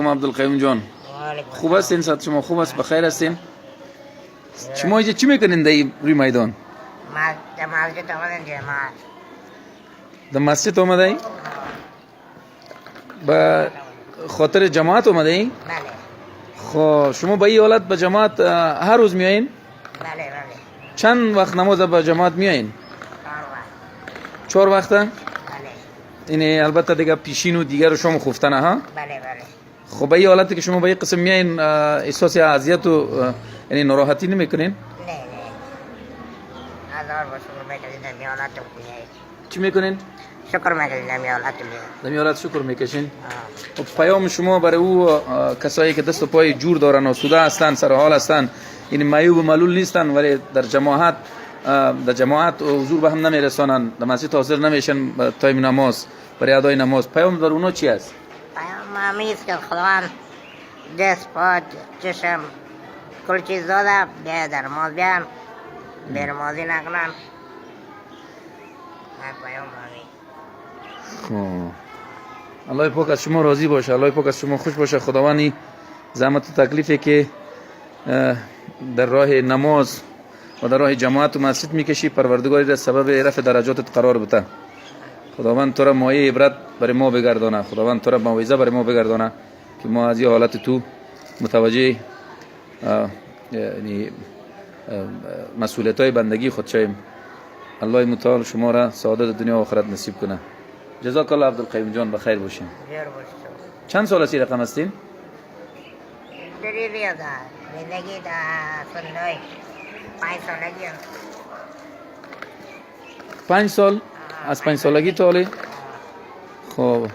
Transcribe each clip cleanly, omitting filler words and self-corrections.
علیکم عبدالقیوم جان. خوب هستین؟ صحت شما خوب است؟ بخیر هستین؟ شما اینجا چی میکنین در روی میدان؟ مسجد آمدن جماعت. در مسجد آمده ای؟ به خاطر جماعت آمده ای؟ بله. خب شما به این حالت به جماعت هر روز میایین؟ بله بله. چند وقت نماز به جماعت میایین؟ 4 4 وقت. وقته؟ بله. این البته دیگه پیشین و دیگر رو شما خفتنه ها؟ بله بله. خب به این حالتی که شما به این قسم میایین احساس اذیت و یعنی ناراحتی نمیکنین؟ نه نه. هزار با شکر میکنین نمیالتون کنید. چی میکنین؟ شکر میکنین نمیالتون. در این حالت شکر میکشین. خب پیام شما برای او کسایی که دست و پای جور دارن و سوده هستن سر حال هستن این معیوب و معلول نیستن ولی در جماعت حضور به هم نمیرسانن در مسجد حاضر نمیشن تایم نماز برای ادای نماز پیام در اونا چی است؟ پیام همیست که خداوند دست پا چشم کل چیز داده بیا در نماز بیان بیرمازی نکنن. پیام همین. الله پاک از شما راضی باشه، الله پاک از شما خوش باشه. خداوندی زحمت و تکلیفی که در راه نماز و در راه جماعت و مسجد میکشی پروردگاری را سبب رفع درجاتت قرار بده. خداوند تو را مایه عبرت برای ما بگردانه، خداوند تو را موعظه برای ما بگردانه که ما از این حالت تو متوجه یعنی مسئولیت های بندگی خود شویم. الله متعال شما را سعادت دنیا و آخرت نصیب کنه. جزاک الله عبدالقیوم جان، بخیر باشین. چند سال از این رقم هستین؟ دریلی دا زندگی دا سندای 5 سالگی هم. 5 سال؟ از 5 سالگی تا حالی؟ خب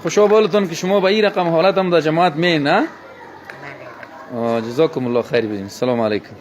خوشحالتون که شما به این رقم حالت هم در جماعت می نه؟ بله. جزاکم الله خیر بدین. السلام علیکم.